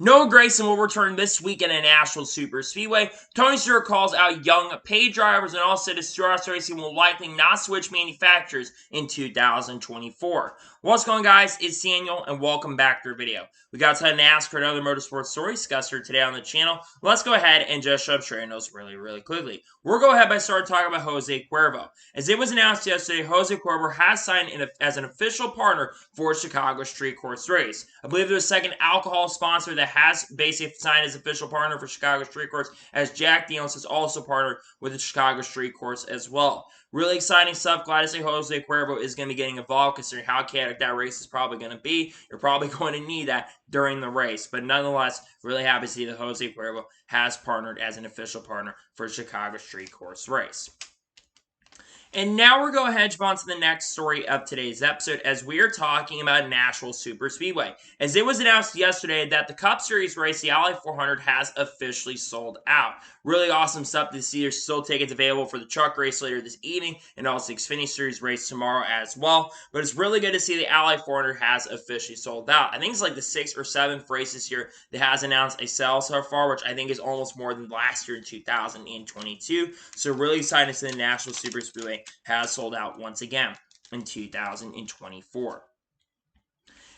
No Gragson will return this weekend at Nashville Super Speedway. Tony Stewart calls out young paid drivers and also said Stewart Haas Racing will likely not switch manufacturers in 2024. What's going on, guys? It's Daniel, and welcome back to our video. We got to NASCAR and other motorsports stories discussed here today on the channel. Let's go ahead and just jump straight into those really quickly. We'll go ahead by starting talking about Jose Cuervo. As it was announced yesterday, Jose Cuervo has signed as an official partner for Chicago Street Course Race. I believe there's a second alcohol sponsor that has basically signed as official partner for Chicago Street Course, as Jack Daniels has also partnered with the Chicago Street Course as well. Really exciting stuff. Glad to say Jose Cuervo is going to be getting involved, considering how chaotic that race is probably going to be. You're probably going to need that during the race. But nonetheless, really happy to see that Jose Cuervo has partnered as an official partner for Chicago Street Course Race. And now we're going to jump on to the next story of today's episode, as we are talking about Nashville Super Speedway. As it was announced yesterday that the Cup Series race, the Alley 400, has officially sold out. Really awesome stuff to see. There's still tickets available for the truck race later this evening, and also the Xfinity Series race tomorrow as well. But it's really good to see the Alley 400 has officially sold out. I think it's like the 6th or 7th race this year that has announced a sale so far, which I think is almost more than last year in 2022. So really excited to see the Nashville Super Speedway has sold out once again in 2024.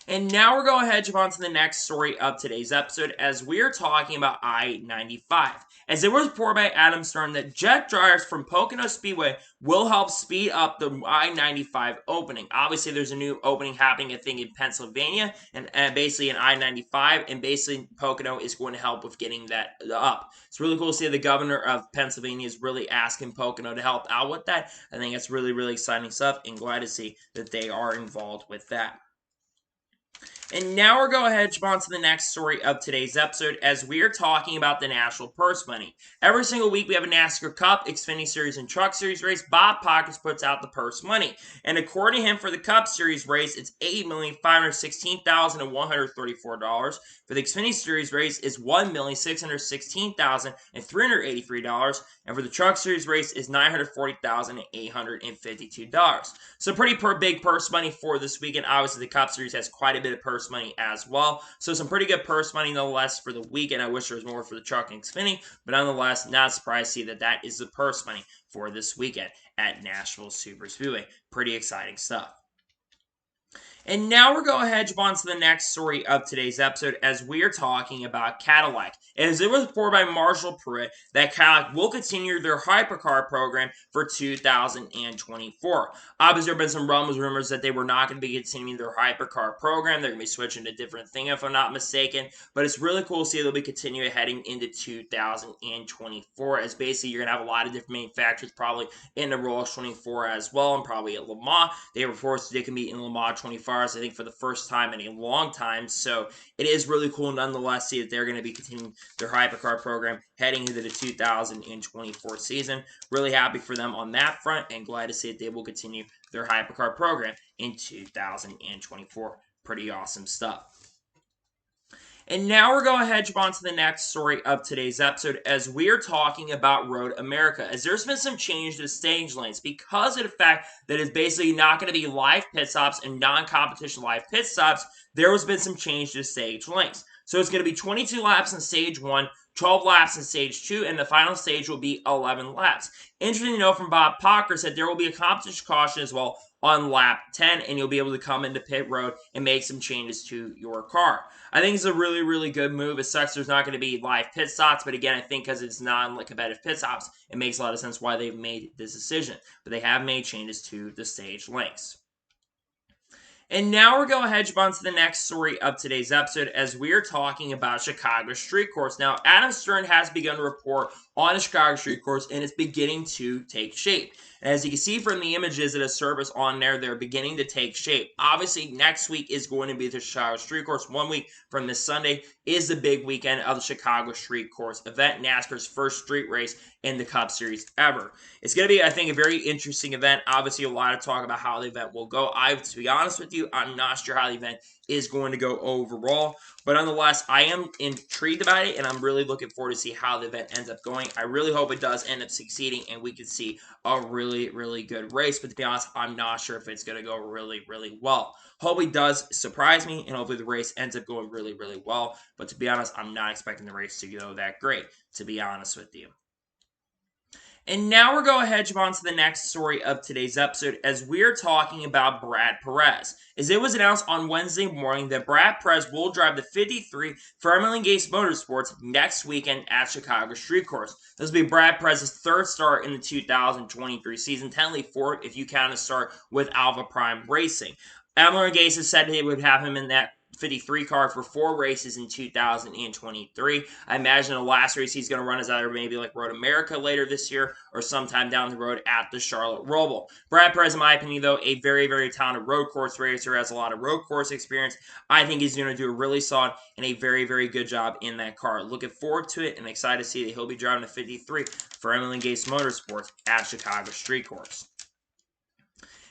And now we're going to jump on to the next story of today's episode, as we are talking about I-95. As it was reported by Adam Stern that jet drivers from Pocono Speedway will help speed up the I-95 opening. Obviously, there's a new opening happening, I think, in Pennsylvania, and basically in I-95, and basically Pocono is going to help with getting that up. It's really cool to see the governor of Pennsylvania is really asking Pocono to help out with that. I think it's really exciting stuff, and glad to see that they are involved with that. And now we're going to jump on to the next story of today's episode, as we are talking about the Nashville purse money. Every single week we have a NASCAR Cup, Xfinity Series, and Truck Series race. Bob Pockets puts out the purse money. And according to him, for the Cup Series race, it's $8,516,134. For the Xfinity Series race, it's $1,616,383. And for the Truck Series race, is $940,852. So pretty big purse money for this weekend. Obviously, the Cup Series has quite a bit of purse money as well. So some pretty good purse money nonetheless for the weekend. I wish there was more for the truck and Xfinity, but nonetheless, not surprised to see that is the purse money for this weekend at Nashville Super Speedway. Pretty exciting stuff. And now we're going to jump on to the next story of today's episode, as we are talking about Cadillac. As it was reported by Marshall Pruitt that Cadillac will continue their hypercar program for 2024. Obviously, there have been some rumors that they were not going to be continuing their hypercar program. They're going to be switching to a different thing, if I'm not mistaken. But it's really cool to see they'll be continuing heading into 2024, as basically you're going to have a lot of different manufacturers probably in the Rolex 24 as well, and probably at Lumar. They have reports they can be in Lumar 25. I think for the first time in a long time, so it is really cool nonetheless to see that they're going to be continuing their hypercar program heading into the 2024 season. Really happy for them on that front, and glad to see that they will continue their hypercar program in 2024. Pretty awesome stuff. And now we're going to jump on to the next story of today's episode, as we are talking about Road America. As there's been some change to the stage lanes because of the fact that it's basically not going to be live pit stops and non-competition live pit stops. There has been some change to the stage lanes. So it's going to be 22 laps in stage 1, 12 laps in stage 2, and the final stage will be 11 laps. Interesting to know from Bob Pockers that there will be a competition caution as well on lap 10, and you'll be able to come into pit road and make some changes to your car. I think it's a really good move. It sucks there's not going to be live pit stops, but again, I think because it's non-competitive pit stops, it makes a lot of sense why they've made this decision. But they have made changes to the stage lengths. And now we're going to jump on to the next story of today's episode, as we are talking about Chicago Street Course. Now, Adam Stern has begun to report on the Chicago Street Course, and it's beginning to take shape. And as you can see from the images that have surfaced on there, they're beginning to take shape. Obviously, next week is going to be the Chicago Street Course. 1 week from this Sunday is the big weekend of the Chicago Street Course event, NASCAR's first street race in the Cup Series ever. It's going to be, I think, a very interesting event. Obviously, a lot of talk about how the event will go. To be honest with you, I'm not sure how the event is going to go overall. But nonetheless, I am intrigued about it, and I'm really looking forward to see how the event ends up going. I really hope it does end up succeeding, and we can see a really, really good race. But to be honest, I'm not sure if it's going to go really, really well. Hopefully it does surprise me, and hopefully the race ends up going really, really well. But to be honest, I'm not expecting the race to go that great, to be honest with you. And now we're going ahead to jump on to the next story of today's episode as we're talking about Brad Perez. As it was announced on Wednesday morning that Brad Perez will drive the 53 for Emily Gase Motorsports next weekend at Chicago Street Course. This will be Brad Perez's third start in the 2023 season, technically fourth if you count a start with Alpha Prime Racing. Emily Gase has said they would have him in that 53 car for 4 races in 2023. I imagine the last race he's going to run is either maybe like Road America later this year or sometime down the road at the Charlotte Roval. Brad Perez, in my opinion, though, a very, very talented road course racer, has a lot of road course experience. I think he's going to do a really solid and a very, very good job in that car. Looking forward to it and excited to see that he'll be driving the 53 for Emily Gase Motorsports at Chicago Street Course.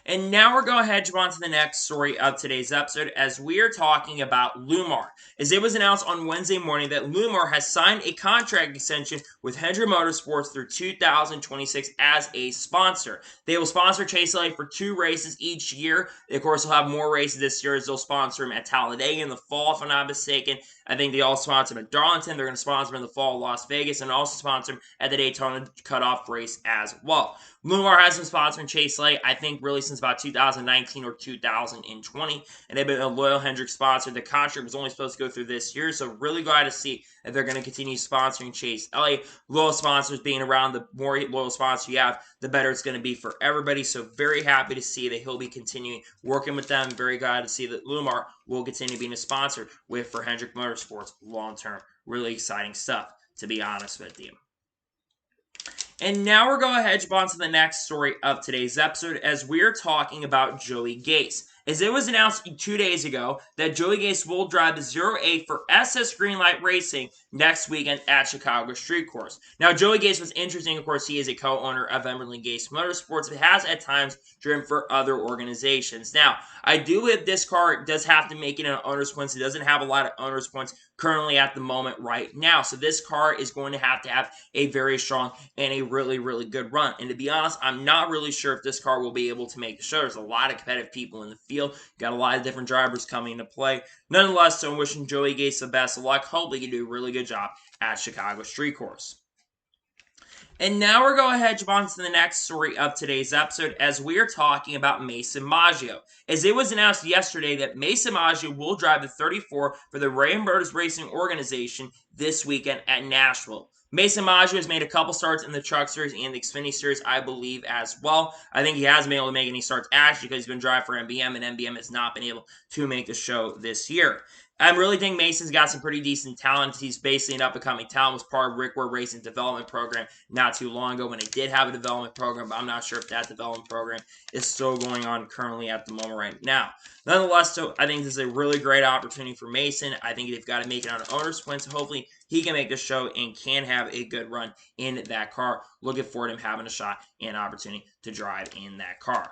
And now we're going ahead to jump on to the next story of today's episode as we are talking about Lumar. As it was announced on Wednesday morning that Lumar has signed a contract extension with Hendrick Motorsports through 2026 as a sponsor. They will sponsor Chase Elliott for 2 races each year. They, of course, will have more races this year as they'll sponsor him at Talladega in the fall, if I'm not mistaken. I think they also sponsor him at Darlington. They're going to sponsor him in the fall at Las Vegas and also sponsor him at the Daytona Cutoff race as well. Lumar has been sponsoring Chase Elliott, I think, really since about 2019 or 2020, and they've been a loyal Hendrick sponsor. The contract was only supposed to go through this year, so really glad to see that they're going to continue sponsoring Chase Elliott. Loyal sponsors being around, the more loyal sponsors you have, the better it's going to be for everybody, so very happy to see that he'll be continuing working with them. Very glad to see that Lumar will continue being a sponsor for Hendrick Motorsports long-term. Really exciting stuff, to be honest with you. And now we're going ahead to jump on to the next story of today's episode as we're talking about Joey Gase. As it was announced 2 days ago that Joey Gase will drive the 08 for SS Greenlight Racing next weekend at Chicago Street Course. Now, Joey Gase was interesting. Of course, he is a co-owner of Emily Gase Motorsports, but has at times driven for other organizations. Now, I do believe this car does have to make it an owner's points. It doesn't have a lot of owner's points currently at the moment right now. So this car is going to have a very strong and a really, really good run. And to be honest, I'm not really sure if this car will be able to make the show. There's a lot of competitive people in the field. Got a lot of different drivers coming into play. Nonetheless, so I'm wishing Joey Gase the best of luck. Hopefully he can do a really good job at Chicago Street Course. And now we're going ahead to jump on to the next story of today's episode as we are talking about Mason Maggio. As it was announced yesterday that Mason Maggio will drive the 34 for the Ram Motors Racing Organization this weekend at Nashville. Mason Maggio has made a couple starts in the Truck Series and the Xfinity Series, I believe, as well. I think he hasn't been able to make any starts actually because he's been driving for MBM, and MBM has not been able to make the show this year. I really think Mason's got some pretty decent talent. He's basically an up-and-coming talent. Was part of Rick Ware Racing development program not too long ago when they did have a development program, but I'm not sure if that development program is still going on currently at the moment right now. Nonetheless, so I think this is a really great opportunity for Mason. I think they've got to make it on an owner's point, so hopefully he can make the show and can have a good run in that car. Looking forward to him having a shot and opportunity to drive in that car.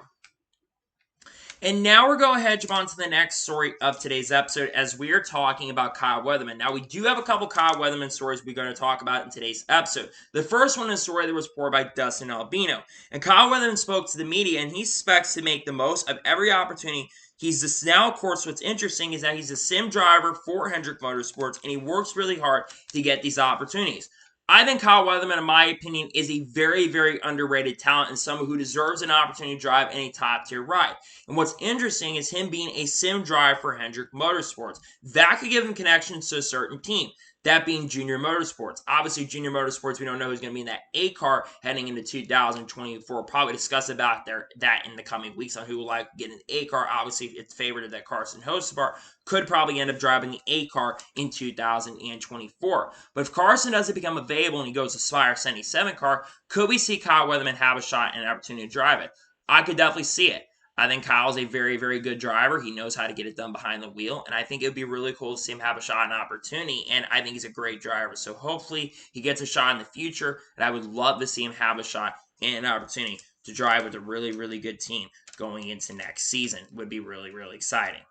And now we're going ahead to jump on to the next story of today's episode as we are talking about Kyle Weatherman. Now, we do have a couple Kyle Weatherman stories we're going to talk about in today's episode. The first one is a story that was reported by Dustin Albino. And Kyle Weatherman spoke to the media, and he expects to make the most of every opportunity. He's this now, of course, what's interesting is that he's a sim driver for Hendrick Motorsports, and he works really hard to get these opportunities. I think Kyle Weatherman, in my opinion, is a very, very underrated talent and someone who deserves an opportunity to drive in a top-tier ride. And what's interesting is him being a sim driver for Hendrick Motorsports. That could give him connections to a certain team. That being Junior Motorsports. Obviously, Junior Motorsports, we don't know who's going to be in that A car heading into 2024. We'll probably discuss about that in the coming weeks on who will like get an A car. Obviously, it's favored that Carson Hocevar could probably end up driving the A car in 2024. But if Carson doesn't become available and he goes to Spire 77 car, could we see Kyle Weatherman have a shot and an opportunity to drive it? I could definitely see it. I think Kyle's a very, very good driver. He knows how to get it done behind the wheel, and I think it would be really cool to see him have a shot and opportunity, and I think he's a great driver. So hopefully he gets a shot in the future, and I would love to see him have a shot and an opportunity to drive with a really, really good team going into next season. Would be really, really exciting.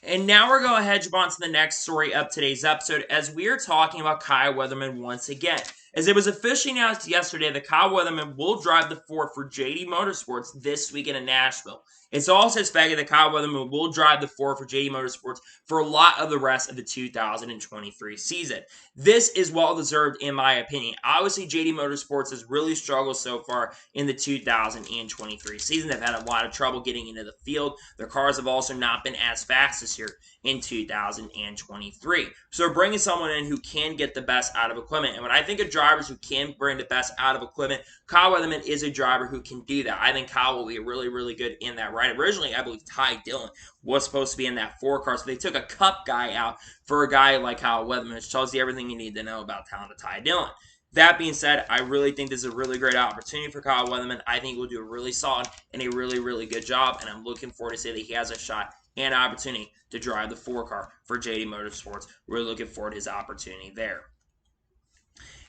And now we're going to jump on to the next story of today's episode as we are talking about Kyle Weatherman once again. As it was officially announced yesterday that Kyle Weatherman will drive the Ford for JD Motorsports this weekend in Nashville. It's also expected that Kyle Weatherman will drive the Ford for JD Motorsports for a lot of the rest of the 2023 season. This is well-deserved in my opinion. Obviously, JD Motorsports has really struggled so far in the 2023 season. They've had a lot of trouble getting into the field. Their cars have also not been as fast this year in 2023. So they're bringing someone in who can get the best out of equipment. And when I think of drivers who can bring the best out of equipment, Kyle Weatherman is a driver who can do that. I think Kyle will be really, really good in that ride. Originally, I believe Ty Dillon was supposed to be in that 4 car, so they took a Cup guy out for a guy like Kyle Weatherman, which tells you everything you need to know about talented Ty Dillon. That being said, I really think this is a really great opportunity for Kyle Weatherman. I think he'll do a really solid and a really, really good job, and I'm looking forward to say that he has a shot and opportunity to drive the 4 car for JD Motorsports. Really looking forward to his opportunity there.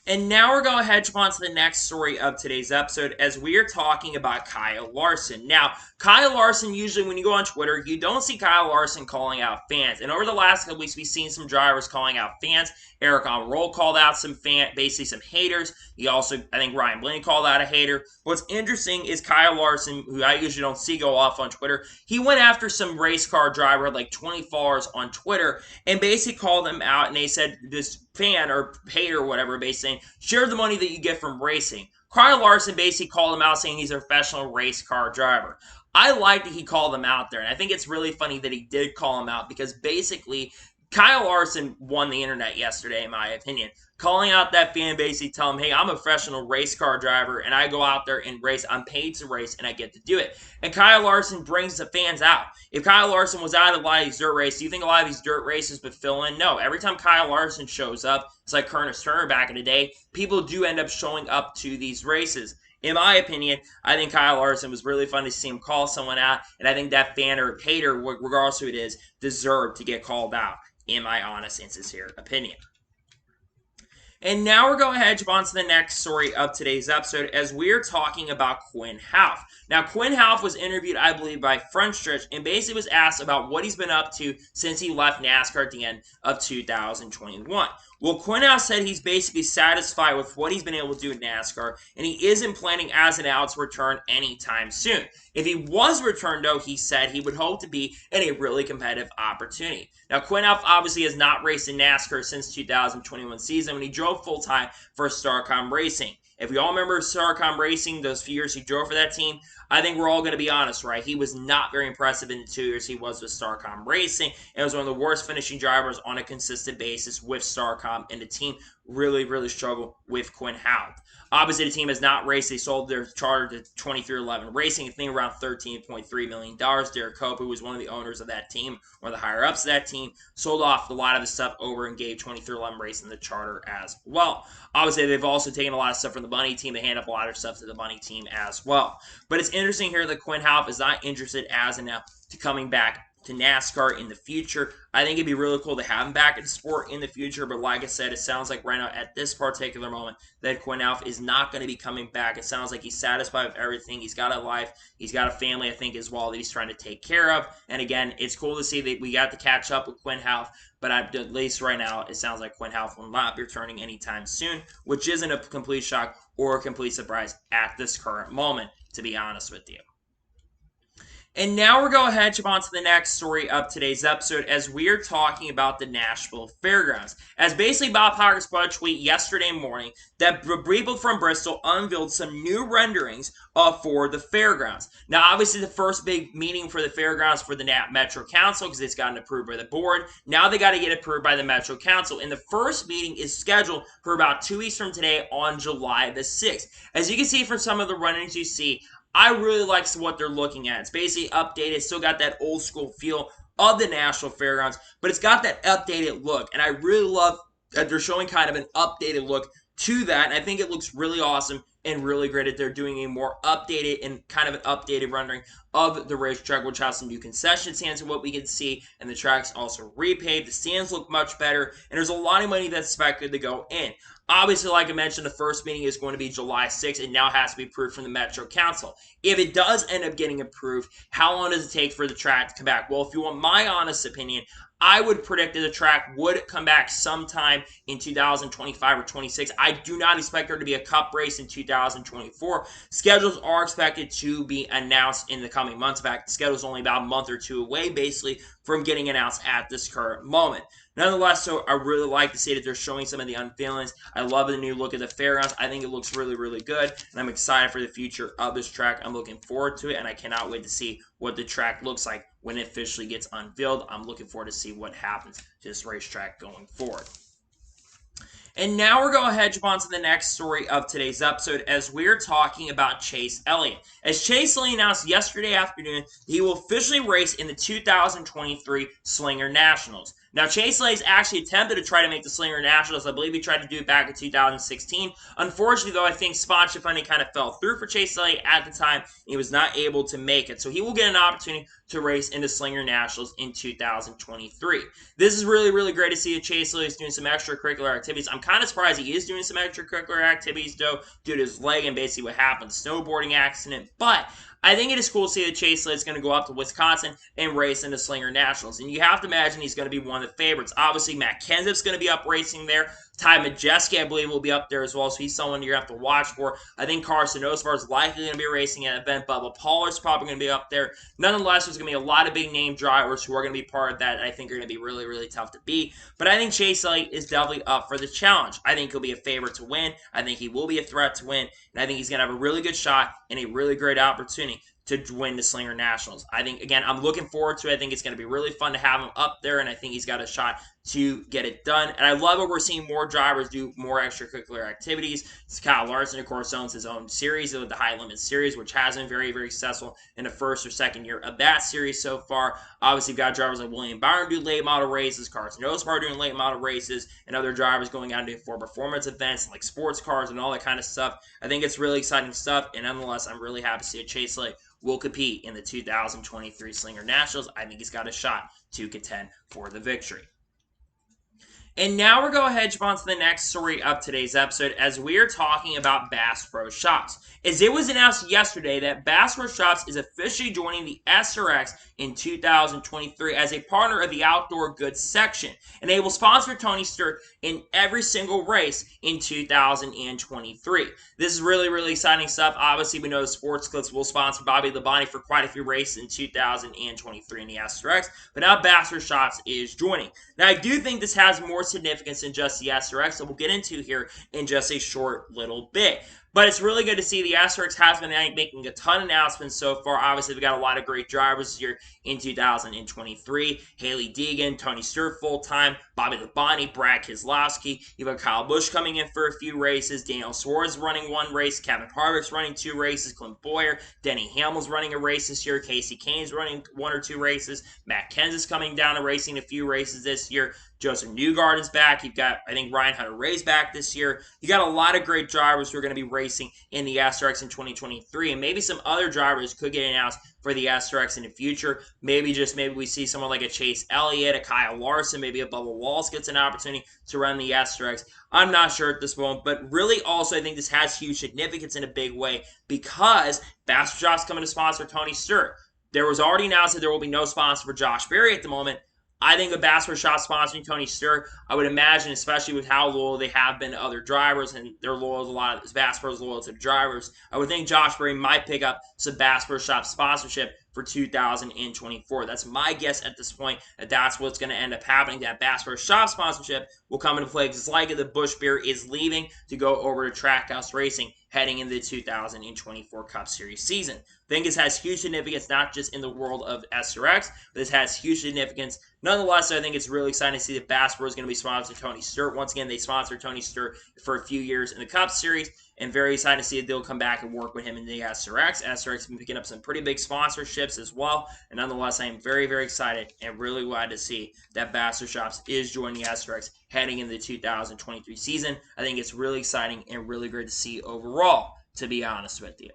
And now we're going to jump on to the next story of today's episode as we are talking about Kyle Larson. Now, Kyle Larson, usually when you go on Twitter, you don't see Kyle Larson calling out fans. And over the last couple weeks, we've seen some drivers calling out fans. Eric on Roll called out some basically some haters. He also, I think Ryan Blaney called out a hater. What's interesting is Kyle Larson, who I usually don't see go off on Twitter, he went after some race car driver, like 20 followers on Twitter, and basically called them out, and they said this fan or hater or whatever, basically saying, share the money that you get from racing. Kyle Larson basically called him out saying he's a professional race car driver. I like that he called him out there, and I think it's really funny that he did call him out because basically Kyle Larson won the internet yesterday, in my opinion. Calling out that fan basically telling him, hey, I'm a professional race car driver, and I go out there and race. I'm paid to race, and I get to do it. And Kyle Larson brings the fans out. If Kyle Larson was out of a lot of these dirt races, do you think a lot of these dirt races would fill in? No. Every time Kyle Larson shows up, it's like Curtis Turner back in the day, people do end up showing up to these races. In my opinion, I think Kyle Larson was really fun to see him call someone out, and I think that fan or hater, regardless who it is, deserved to get called out, in my honest and sincere opinion. And now we're going to jump on to the next story of today's episode as we're talking about Quinn Houff. Now, Quinn Houff was interviewed, I believe, by Front Stretch and basically was asked about what he's been up to since he left NASCAR at the end of 2021. Well, Quinn Houff said he's basically satisfied with what he's been able to do in NASCAR, and he isn't planning as an out to return anytime soon. If he was returned, though, he said he would hope to be in a really competitive opportunity. Now, Quinn Houff obviously has not raced in NASCAR since 2021 season when he drove full-time for Starcom Racing. If we all remember Starcom Racing, those few years he drove for that team, I think we're all going to be honest, right? He was not very impressive in the 2 years he was with Starcom Racing. It was one of the worst finishing drivers on a consistent basis with Starcom, and the team really, really struggled with Quinn Houff. Obviously, the team has not raced. They sold their charter to 2311 Racing, I think around $13.3 million. Derek Cope, who was one of the owners of that team, one of the higher-ups of that team, sold off a lot of the stuff over and gave 2311 Racing the charter as well. Obviously, they've also taken a lot of stuff from the Bunny team. They hand up a lot of stuff to the Bunny team as well. But it's interesting here that Quinn Houff is not interested as of now to coming back to NASCAR in the future. I think it'd be really cool to have him back in the sport in the future, but like I said, it sounds like right now at this particular moment that Quinn Houff is not going to be coming back. It sounds like he's satisfied with everything. He's got a life. He's got a family, I think, as well that he's trying to take care of. And again, it's cool to see that we got to catch up with Quinn Houff, but at least right now, it sounds like Quinn Houff will not be returning anytime soon, which isn't a complete shock or a complete surprise at this current moment, to be honest with you. And now we're going to jump on to the next story of today's episode as we are talking about the Nashville Fairgrounds. As basically Bob Hocker's put a tweet yesterday morning that people from Bristol unveiled some new renderings for the fairgrounds. Now, obviously, the first big meeting for the fairgrounds for the Metro Council because it's gotten approved by the board. Now they got to get approved by the Metro Council. And the first meeting is scheduled for about 2 weeks from today on July the 6th. As you can see from some of the renderings you see, I really like what they're looking at. It's basically updated. It's still got that old school feel of the Nashville Fairgrounds, but it's got that updated look. And I really love that they're showing kind of an updated look to that. And I think it looks really awesome and really great that they're doing a more updated and kind of an updated rendering of the racetrack, which has some new concession stands and what we can see, and the track's also repaved. The stands look much better, and there's a lot of money that's expected to go in. Obviously, like I mentioned, the first meeting is going to be July 6th, and now has to be approved from the Metro Council. If it does end up getting approved, how long does it take for the track to come back? Well, if you want my honest opinion, I would predict that the track would come back sometime in 2025 or 26. I do not expect there to be a cup race in 2024. Schedules are expected to be announced in the coming months. In fact, the schedule is only about a month or two away, basically, from getting announced at this current moment. Nonetheless, so I really like to see that they're showing some of the unveilings. I love the new look of the fairgrounds. I think it looks really, really good, and I'm excited for the future of this track. I'm looking forward to it, and I cannot wait to see what the track looks like when it officially gets unveiled. I'm looking forward to see what happens to this racetrack going forward. And now we're going to jump on to the next story of today's episode as we're talking about Chase Elliott. As Chase Elliott announced yesterday afternoon, he will officially race in the 2023 Slinger Nationals. Now, Chase Elliott actually attempted to try to make the Slinger Nationals. I believe he tried to do it back in 2016. Unfortunately, though, I think sponsorship funding kind of fell through for Chase Elliott at the time. He was not able to make it. So he will get an opportunity to race in the Slinger Nationals in 2023. This is really, really great to see that Chase Elliott is doing some extracurricular activities. I'm kind of surprised he is doing some extracurricular activities, though, due to his leg and basically what happened, the snowboarding accident. But I think it is cool to see that Chase Elliott is going to go up to Wisconsin and race in the Slinger Nationals. And you have to imagine he's going to be one of the favorites. Obviously, Matt Kenseth's going to be up racing there. Ty Majeski, I believe, will be up there as well, so he's someone you're going to have to watch for. I think Carson Osbar is likely going to be racing at an event. Bubba Pollard's probably going to be up there. Nonetheless, there's going to be a lot of big name drivers who are going to be part of that, and I think are going to be really, really tough to beat. But I think Chase Elliott is definitely up for the challenge. I think he'll be a favorite to win. I think he will be a threat to win, and I think he's going to have a really good shot and a really great opportunity to win the Slinger Nationals. I think, again, I'm looking forward to it. I think it's going to be really fun to have him up there, and I think he's got a shot to get it done. And I love it. We're seeing more drivers do more extracurricular activities. Kyle Larson, of course, owns his own series, the High Limit Series, which has been very, very successful in the first or second year of that series so far. Obviously, you've got drivers like William Byron do late model races, Carson Osbar doing late model races, and other drivers going out and doing for performance events like sports cars and all that kind of stuff. I think it's really exciting stuff, and nonetheless, I'm really happy to see a Chase Elliott will compete in the 2023 Slinger Nationals. I think he's got a shot to contend for the victory. And now we're going to jump on to the next story of today's episode as we are talking about Bass Pro Shops. As it was announced yesterday that Bass Pro Shops is officially joining the SRX in 2023 as a partner of the Outdoor Goods section, and they will sponsor Tony Stewart in every single race in 2023. This is really, really exciting stuff. Obviously, we know the Sports Clips will sponsor Bobby Labonte for quite a few races in 2023 in the SRX, but now Bass Pro Shops is joining. Now, I do think this has more significance than just the SRX that we'll get into here in just a short little bit. But it's really good to see the SRX has been making a ton of announcements so far. Obviously, we've got a lot of great drivers here in 2023. Haley Deegan, Tony Stewart full-time, Bobby Labonte, Brad Keselowski. You've got Kyle Busch coming in for a few races. Daniel Suarez running one race. Kevin Harvick's running two races. Clint Bowyer. Denny Hamlin's running a race this year. Casey Kane's running one or two races. Matt Kenseth's coming down and racing a few races this year. Joseph Newgarden's back. You've got, I think, Ryan Hunter-Reay's back this year. You got a lot of great drivers who are going to be racing in the SRX in 2023, and maybe some other drivers could get announced for the SRX in the future. Maybe we see someone like a Chase Elliott, a Kyle Larson, maybe a Bubba Wallace gets an opportunity to run the SRX. I'm not sure at this moment, but really also I think this has huge significance in a big way because Bass Pro Shops coming to sponsor Tony Stewart. There was already announced that there will be no sponsor for Josh Berry at the moment. I think a Bass Pro Shops sponsoring Tony Stewart, I would imagine, especially with how loyal they have been to other drivers, and they're loyal to a lot of Bass Pro's loyal to drivers, I would think Josh Berry might pick up some Bass Pro Shops sponsorship for 2024. That's my guess at this point, that's what's going to end up happening. That Bass Pro Shops sponsorship will come into play because it's likely that Busch Beer is leaving to go over to Trackhouse Racing heading into the 2024 Cup Series season. I think this has huge significance, not just in the world of SRX, but this has huge significance. Nonetheless, I think it's really exciting to see that Bass Pro is going to be sponsoring Tony Stewart. Once again, they sponsored Tony Stewart for a few years in the Cup Series, and very excited to see if they'll come back and work with him in the SRX. SRX has been picking up some pretty big sponsorships as well, and nonetheless, I am very, very excited and really glad to see that Bastard Shops is joining the SRX heading into the 2023 season. I think it's really exciting and really great to see overall, to be honest with you.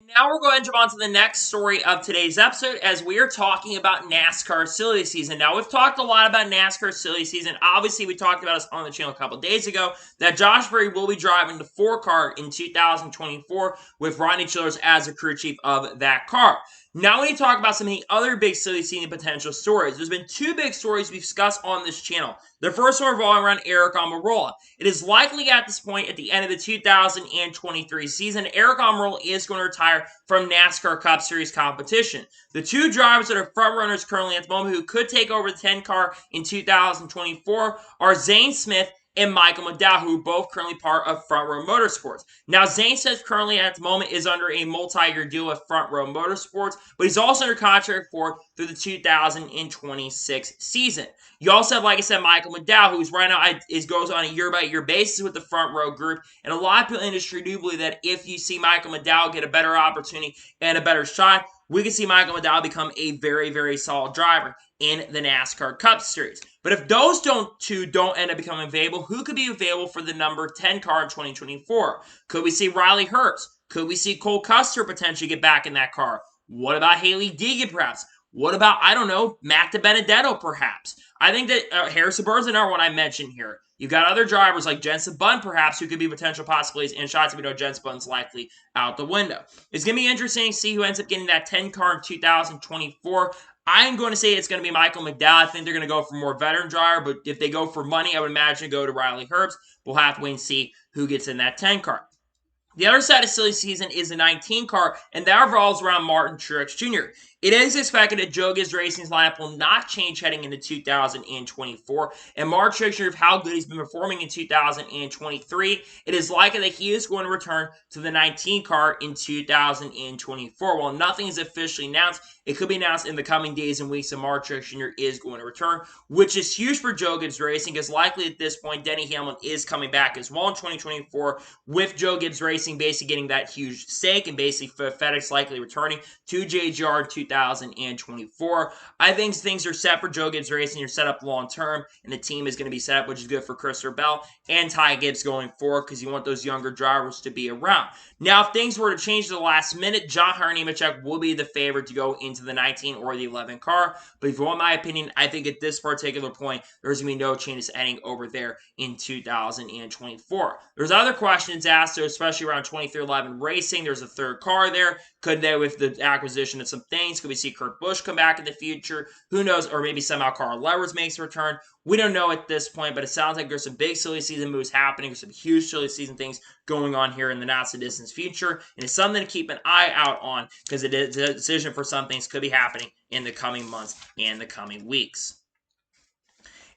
Now we're going to jump on to the next story of today's episode as we are talking about NASCAR silly season. Now, we've talked a lot about NASCAR silly season. Obviously, we talked about this on the channel a couple days ago that Josh Berry will be driving the 4 car in 2024 with Rodney Childers as the crew chief of that car. Now we need to talk about some of the other big silly season potential stories. There's been 2 big stories we've discussed on this channel. The first one revolving around Aric Almirola. It is likely at this point, at the end of the 2023 season, Aric Almirola is going to retire from NASCAR Cup Series competition. The 2 drivers that are front runners currently at the moment who could take over the 10 car in 2024 are Zane Smith and Michael McDowell, who are both currently part of Front Row Motorsports. Now, Zane Smith currently at the moment is under a multi-year deal with Front Row Motorsports, but he's also under contract for through the 2026 season. You also have, like I said, Michael McDowell, who's right now goes on a year-by-year basis with the Front Row group, and a lot of people in the industry do believe that if you see Michael McDowell get a better opportunity and a better shot, we can see Michael McDowell become a very, very solid driver in the NASCAR Cup Series. But if those two don't end up becoming available, who could be available for the number 10 car in 2024? Could we see Riley Herbst? Could we see Cole Custer potentially get back in that car? What about Haley Deegan perhaps? What about, I don't know, Matt DiBenedetto perhaps? I think that Harrison Burns is another one I mentioned here. You've got other drivers like Jenson Button perhaps who could be potential possibilities, and shots we know Jenson Button's likely out the window. It's going to be interesting to see who ends up getting that 10 car in 2024. I'm going to say it's going to be Michael McDowell. I think they're going to go for more veteran driver, but if they go for money, I would imagine go to Riley Herbst. We'll have to wait and see who gets in that 10 car. The other side of silly season is the 19 car, and that revolves around Martin Truex Jr. It is expected that Joe Gibbs Racing's lineup will not change heading into 2024, and Martin Truex Jr., of how good he's been performing in 2023, it is likely that he is going to return to the 19 car in 2024. While nothing is officially announced, it could be announced in the coming days and weeks that Martin Truex Jr. is going to return, which is huge for Joe Gibbs Racing, because likely at this point, Denny Hamlin is coming back as well in 2024, with Joe Gibbs Racing basically getting that huge stake and basically FedEx likely returning to JGR in 2024. I think things are set for Joe Gibbs Racing. You're set up long term, and the team is going to be set up, which is good for Christopher Bell and Ty Gibbs going forward, because you want those younger drivers to be around. Now, if things were to change to the last minute, John Hunter Nemechek will be the favorite to go into the 19 or the 11 car. But if you want my opinion, I think at this particular point, there's going to be no changes heading over there in 2024. There's other questions asked, so especially around 2311 Racing. There's a 3rd car there. Could they, with the acquisition of some things, could we see Kurt Busch come back in the future? Who knows? Or maybe somehow Carl Edwards makes a return. We don't know at this point, but it sounds like there's some big silly season moves happening. There's some huge silly season things going on here in the not so distant future. And it's something to keep an eye out on, because the decision for some things could be happening in the coming months and the coming weeks.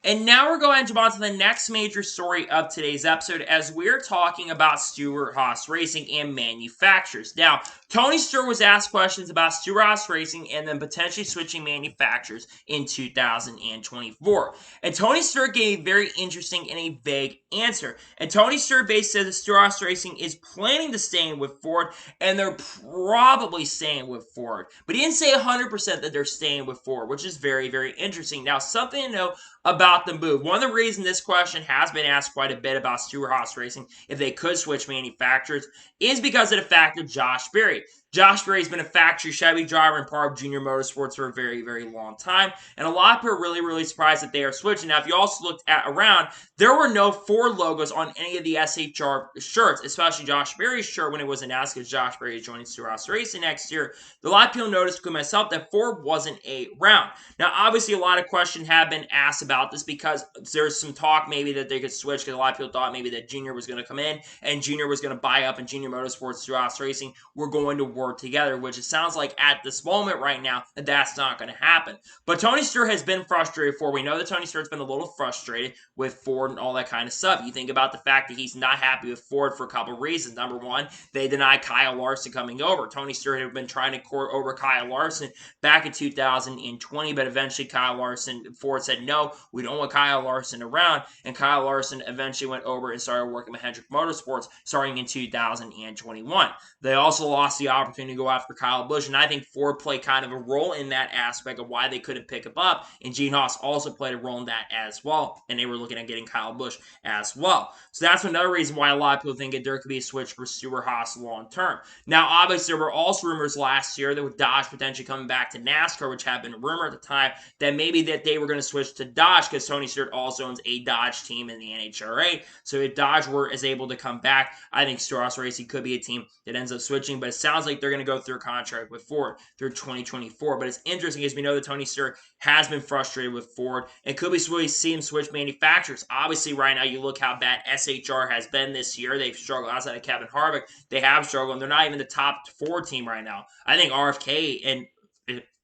And now we're going to jump on to the next major story of today's episode, as we're talking about Stewart Haas Racing and manufacturers. Now, Tony Stewart was asked questions about Stewart Haas Racing and then potentially switching manufacturers in 2024. And Tony Stewart gave a very interesting and a vague answer. And Tony Stewart basically said that Stewart Haas Racing is planning to stay with Ford, and they're probably staying with Ford. But he didn't say 100% that they're staying with Ford, which is very, very interesting. Now, something to know about the move. One of the reasons this question has been asked quite a bit about Stewart Haas Racing, if they could switch manufacturers, is because of the fact of Josh Berry. Josh Berry's been a factory Chevy driver and part of Junior Motorsports for a very, very long time. And a lot of people are really, really surprised that they are switching. Now, if you also looked around, there were no Ford logos on any of the SHR shirts, especially Josh Berry's shirt when it was announced, because Josh Berry is joining Stewart Haas Racing next year. A lot of people noticed, including myself, that Ford wasn't around. Now, obviously, a lot of questions have been asked about this, because there's some talk maybe that they could switch, because a lot of people thought maybe that Junior was going to come in and Junior was going to buy up, and Junior Motorsports, Stewart Haas Racing were going to work together, which it sounds like at this moment right now that that's not going to happen. But Tony Stewart has been frustrated before. We know that Tony Stewart's been a little frustrated with Ford and all that kind of stuff. You think about the fact that he's not happy with Ford for a couple of reasons. Number one, they denied Kyle Larson coming over. Tony Stewart had been trying to court over Kyle Larson back in 2020, but eventually Ford said, no, we don't want Kyle Larson around, and Kyle Larson eventually went over and started working with Hendrick Motorsports starting in 2021. They also lost the opportunity to go after Kyle Busch, and I think Ford played kind of a role in that aspect of why they couldn't pick him up, and Gene Haas also played a role in that as well, and they were looking at getting Kyle Busch as well. So that's another reason why a lot of people think that there could be a switch for Stewart Haas long term. Now, obviously, there were also rumors last year that with Dodge potentially coming back to NASCAR, which had been a rumor at the time, that maybe that they were going to switch to Dodge because Tony Stewart also owns a Dodge team in the NHRA. So if Dodge is able to come back, I think Stewart Haas Racing could be a team that ends up switching, but it sounds like they're going to go through a contract with Ford through 2024. But it's interesting as we know that Tony Stewart has been frustrated with Ford and could be seeing switch manufacturers. Obviously, right now, you look how bad SHR has been this year. They've struggled outside of Kevin Harvick. They have struggled, and they're not even the top 4 team right now. I think RFK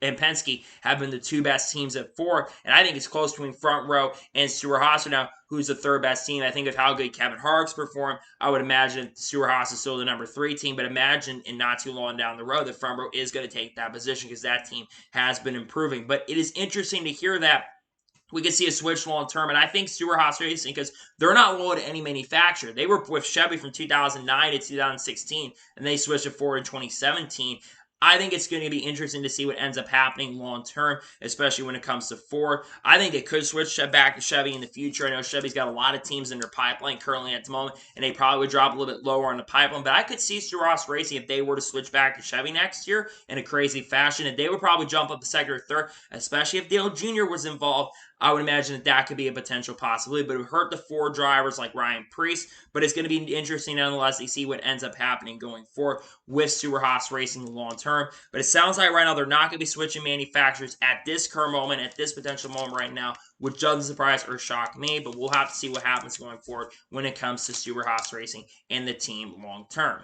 and Penske have been the 2 best teams at 4, and I think it's close between Front Row and Stewart Haas now, who's the 3rd best team. I think of how good Kevin Harvick's performed, I would imagine Stewart Haas is still the number 3 team, but imagine in not too long down the road that Front Row is going to take that position because that team has been improving. But it is interesting to hear that we could see a switch long term, and I think Stewart Haas Racing, because they're not loyal to any manufacturer. They were with Chevy from 2009 to 2016, and they switched to Ford in 2017. I think it's going to be interesting to see what ends up happening long term, especially when it comes to Ford. I think they could switch back to Chevy in the future. I know Chevy's got a lot of teams in their pipeline currently at the moment, and they probably would drop a little bit lower on the pipeline. But I could see Stewart Haas Racing, if they were to switch back to Chevy next year in a crazy fashion, and they would probably jump up to 2nd or 3rd, especially if Dale Jr. was involved. I would imagine that could be a potential possibility, but it would hurt the Ford drivers like Ryan Preece. But it's going to be interesting nonetheless to see what ends up happening going forward with Stewart Haas Racing long term. But it sounds like right now they're not going to be switching manufacturers at this current moment, at this potential moment right now, which doesn't surprise or shock me. But we'll have to see what happens going forward when it comes to Stewart Haas Racing and the team long term.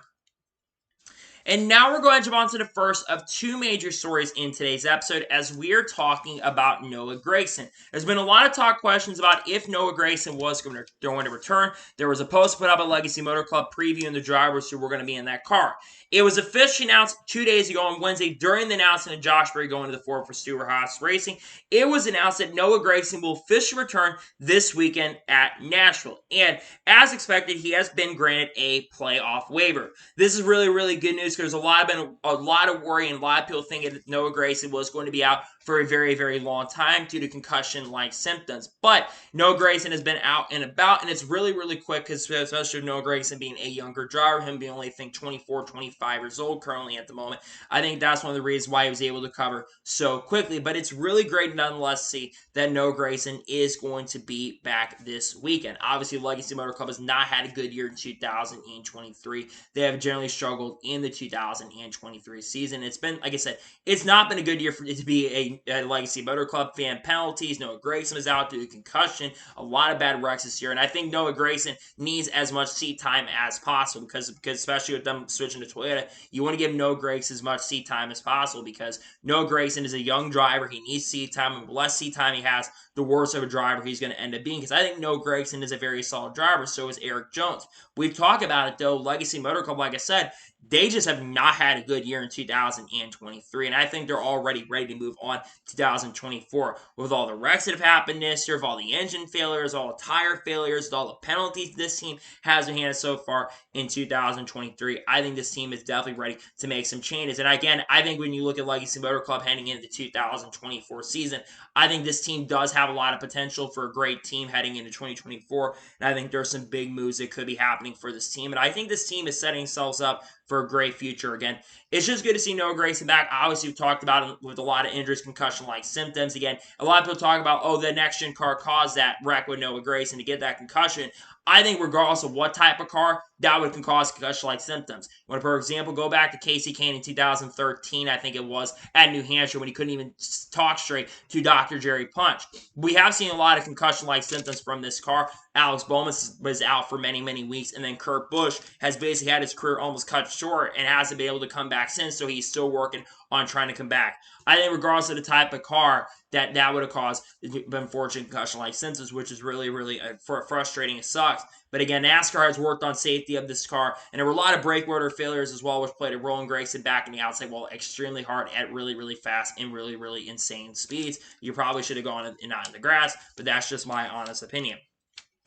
And now we're going to jump on to the first of 2 major stories in today's episode as we are talking about Noah Gragson. There's been a lot of questions about if Noah Gragson was going to return. There was a post put up at Legacy Motor Club previewing the drivers who were going to be in that car. It was officially announced 2 days ago on Wednesday during the announcement of Josh Berry going to the Ford for Stewart Haas Racing. It was announced that Noah Gragson will officially return this weekend at Nashville. And as expected, he has been granted a playoff waiver. This is really, really good news. There's a lot of worry and a lot of people thinking that Noah Gragson was going to be out for a very, very long time due to concussion-like symptoms. But Noah Gragson has been out and about, and it's really, really quick, because especially Noah Gragson being a younger driver, him being only, I think, 24, 25 years old currently at the moment. I think that's one of the reasons why he was able to cover so quickly. But it's really great nonetheless to see that Noah Gragson is going to be back this weekend. Obviously, Legacy Motor Club has not had a good year in 2023. They have generally struggled in the 2023 season. It's been, like I said, it's not been a good year for it to be a Legacy Motor Club fan. Penalties, Noah Gragson is out due to concussion, a lot of bad wrecks this year, and I think Noah Gragson needs as much seat time as possible because especially with them switching to Toyota, you want to give Noah Gragson as much seat time as possible because Noah Gragson is a young driver. He needs seat time, and the less seat time he has, the worse of a driver he's going to end up being, because I think Noah Gragson is a very solid driver, so is Eric Jones. We've talked about it, though. Legacy Motor Club, like I said, they just have not had a good year in 2023, and I think they're already ready to move on to 2024 with all the wrecks that have happened this year, with all the engine failures, all the tire failures, with all the penalties this team has been handed so far in 2023. I think this team is definitely ready to make some changes, and again, I think when you look at Legacy Motor Club heading into the 2024 season, I think this team does have a lot of potential for a great team heading into 2024, and I think there's some big moves that could be happening for this team, and I think this team is setting themselves up for a great future again. It's just good to see Noah Gragson back. Obviously, we've talked about him with a lot of injuries, concussion-like symptoms. Again, a lot of people talk about, oh, the next-gen car caused that wreck with Noah Gragson to get that concussion. I think regardless of what type of car, that would cause concussion-like symptoms. You want to, for example, go back to Casey Kane in 2013, I think it was, at New Hampshire when he couldn't even talk straight to Dr. Jerry Punch. We have seen a lot of concussion-like symptoms from this car. Alex Bowman was out for many, many weeks, and then Kurt Busch has basically had his career almost cut short and hasn't been able to come back since, so he's still working on trying to come back. I think regardless of the type of car, that would have caused unfortunate concussion-like symptoms, which is really, really frustrating. It sucks. But again, NASCAR has worked on safety of this car, and there were a lot of brake rotor failures as well, which played a role in Gragson back in the outside wall extremely hard at really, really fast and really, really insane speeds. You probably should have gone and not in the grass, but that's just my honest opinion.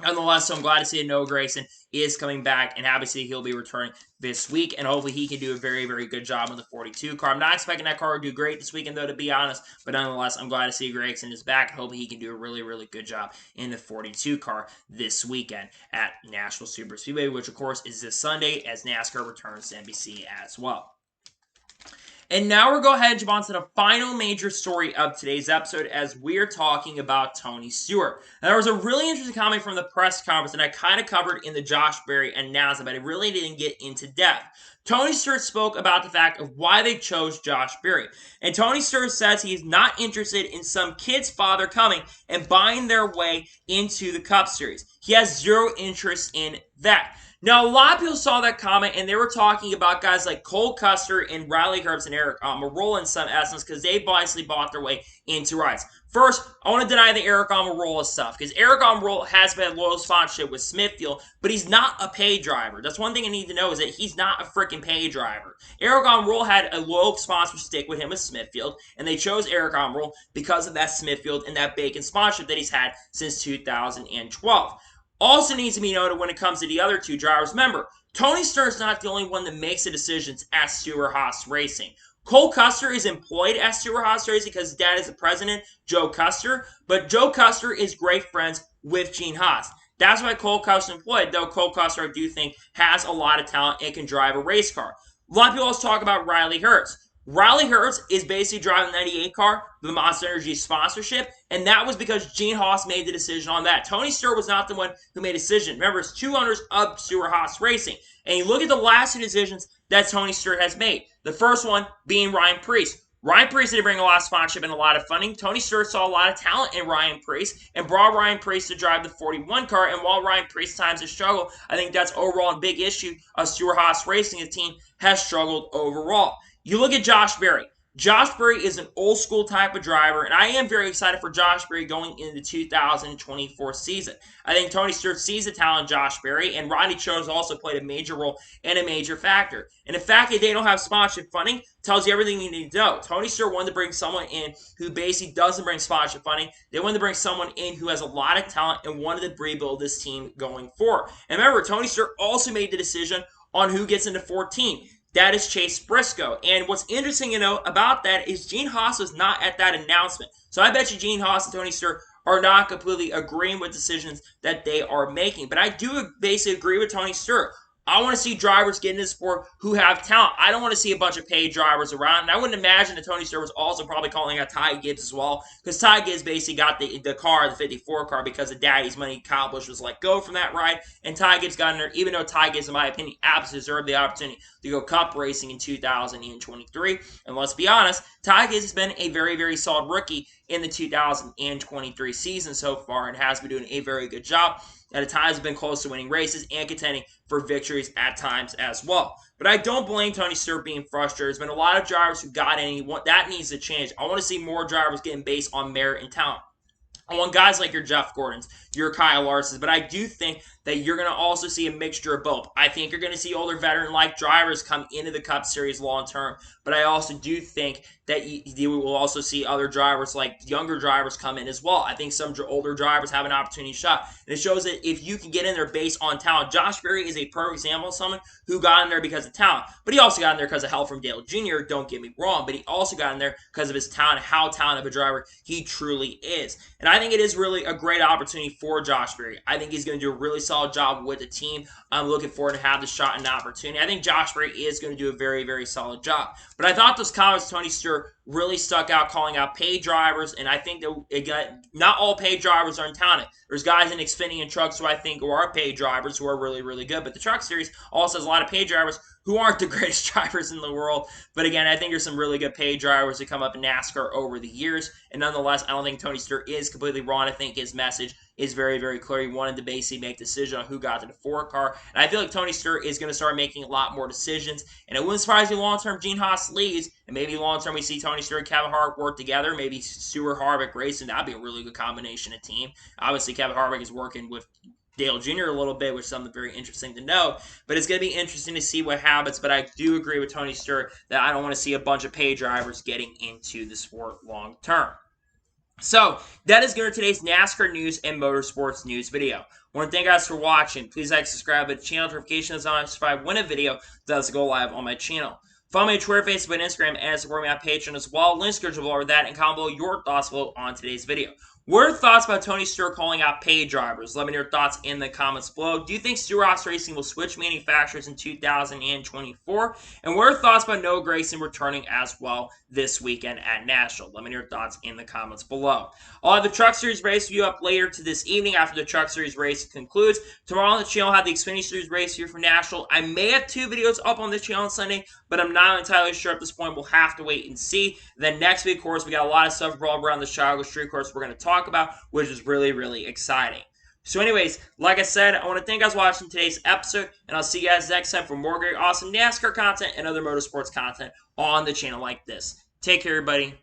Nonetheless, so I'm glad to see that Noah Gragson is coming back, and happy to see he'll be returning this week, and hopefully he can do a very, very good job on the 42 car. I'm not expecting that car to do great this weekend, though, to be honest, but nonetheless, I'm glad to see Gragson is back. Hopefully he can do a really, really good job in the 42 car this weekend at Nashville Super Speedway, which, of course, is this Sunday as NASCAR returns to NBC as well. And now we're going to go ahead and jump on to the final major story of today's episode as we're talking about Tony Stewart. Now, there was a really interesting comment from the press conference that I kind of covered in the Josh Berry announcement, but I really didn't get into depth. Tony Stewart spoke about the fact of why they chose Josh Berry. And Tony Stewart says he's not interested in some kid's father coming and buying their way into the Cup Series. He has zero interest in that. Now, a lot of people saw that comment, and they were talking about guys like Cole Custer and Riley Herbst and Eric Almirola in some essence because they basically bought their way into rides. First, I want to deny the Eric Almirola stuff because Eric Almirola has been a loyal sponsorship with Smithfield, but he's not a paid driver. That's one thing I need to know is that he's not a freaking paid driver. Eric Almirola had a loyal sponsor stick with him with Smithfield, and they chose Eric Almirola because of that Smithfield and that Bacon sponsorship that he's had since 2012. Also needs to be noted when it comes to the other two drivers. Remember, Tony Stewart's not the only one that makes the decisions at Stewart Haas Racing. Cole Custer is employed at Stewart Haas Racing because his dad is the president, Joe Custer. But Joe Custer is great friends with Gene Haas. That's why Cole Custer is employed, though Cole Custer, I do think, has a lot of talent and can drive a race car. A lot of people also talk about Riley Herbst. Riley Herbst is basically driving the 98 car, the Monster Energy sponsorship, and that was because Gene Haas made the decision on that. Tony Stewart was not the one who made a decision. Remember, it's two owners of Stewart Haas Racing. And you look at the last two decisions that Tony Stewart has made. The first one being Ryan Preece. Ryan Preece did bring a lot of sponsorship and a lot of funding. Tony Stewart saw a lot of talent in Ryan Preece and brought Ryan Preece to drive the 41 car. And while Ryan Preece times has struggled, I think that's overall a big issue of Stewart Haas Racing. The team has struggled overall. You look at Josh Berry. Josh Berry is an old school type of driver, and I am very excited for Josh Berry going into the 2024 season. I think Tony Stewart sees the talent in Josh Berry, and Rodney Cho's also played a major role and a major factor. And the fact that they don't have sponsorship funding tells you everything you need to know. Tony Stewart wanted to bring someone in who basically doesn't bring sponsorship funding. They wanted to bring someone in who has a lot of talent and wanted to rebuild this team going forward. And remember, Tony Stewart also made the decision on who gets into 14. That is Chase Briscoe. And what's interesting to know about that is Gene Haas was not at that announcement. So I bet you Gene Haas and Tony Stewart are not completely agreeing with decisions that they are making. But I do basically agree with Tony Stewart. I want to see drivers get into the sport who have talent. I don't want to see a bunch of paid drivers around. And I wouldn't imagine that Tony Stewart was also probably calling out Ty Gibbs as well. Because Ty Gibbs basically got the car, the 54 car, because of Daddy's money. Kyle Busch was let go from that ride. And Ty Gibbs got in there, even though Ty Gibbs, in my opinion, absolutely deserved the opportunity to go Cup racing in 2023. And let's be honest, Ty Gibbs has been a very, very solid rookie in the 2023 season so far and has been doing a very good job. At times, have been close to winning races and contending for victories at times as well. But I don't blame Tony Stewart being frustrated. There's been a lot of drivers who got in, and that needs to change. I want to see more drivers getting based on merit and talent. I want guys like your Jeff Gordons, your Kyle Larsons, but I do think that you're going to also see a mixture of both. I think you're going to see older veteran-like drivers come into the Cup Series long-term, but I also do think that you will also see other drivers, like younger drivers, come in as well. I think some older drivers have an opportunity shot, and it shows that if you can get in there based on talent. Josh Berry is a perfect example of someone who got in there because of talent, but he also got in there because of help from Dale Jr., don't get me wrong, but he also got in there because of his talent, how talented of a driver he truly is. And I think it is really a great opportunity for Josh Berry. I think he's going to do a really solid job with the team. I'm looking forward to have the shot and the opportunity. I think Josh Berry is going to do a very, very solid job. But I thought those comments Tony Stewart really stuck out calling out paid drivers, and I think that not all paid drivers are talented. There's guys in Xfinity and trucks who I think are paid drivers who are really, really good, but the truck series also has a lot of paid drivers who aren't the greatest drivers in the world. But again, I think there's some really good paid drivers that come up in NASCAR over the years. And nonetheless, I don't think Tony Stewart is completely wrong. I think his message is very, very clear. He wanted to basically make a decision on who got to the 4 car. And I feel like Tony Stewart is going to start making a lot more decisions. And it wouldn't surprise me long-term Gene Haas leaves. And maybe long-term we see Tony Stewart and Kevin Harvick work together. Maybe Stewart, Harvick racing. That'd be a really good combination of team. Obviously, Kevin Harvick is working with Dale Jr. a little bit, which is something very interesting to know. But it's going to be interesting to see what happens. But I do agree with Tony Stewart that I don't want to see a bunch of paid drivers getting into the sport long term. So, that is going to today's NASCAR news and motorsports news video. I want to thank you guys for watching. Please like, subscribe, hit the channel notifications on subscribe when a video does go live on my channel. Follow me on Twitter, Facebook, and Instagram, and support me on Patreon as well. Links are below that, and comment below your thoughts below on today's video. What are your thoughts about Tony Stewart calling out paid drivers? Let me know your thoughts in the comments below. Do you think Stewart Haas Racing will switch manufacturers in 2024? And what are your thoughts about Noah Gragson returning as well this weekend at Nashville? Let me know your thoughts in the comments below. I'll have the Truck Series race review up later to this evening after the Truck Series race concludes. Tomorrow on the channel, I'll have the Xfinity Series race here for Nashville. I may have 2 videos up on this channel on Sunday, but I'm not entirely sure at this point. We'll have to wait and see. Then next week, of course, we got a lot of stuff around the Chicago Street Course we're going to talk about, which is really, really exciting. So anyways, like I said, I want to thank you guys for watching today's episode, and I'll see you guys next time for more great, awesome NASCAR content and other motorsports content on the channel like this. Take care, everybody.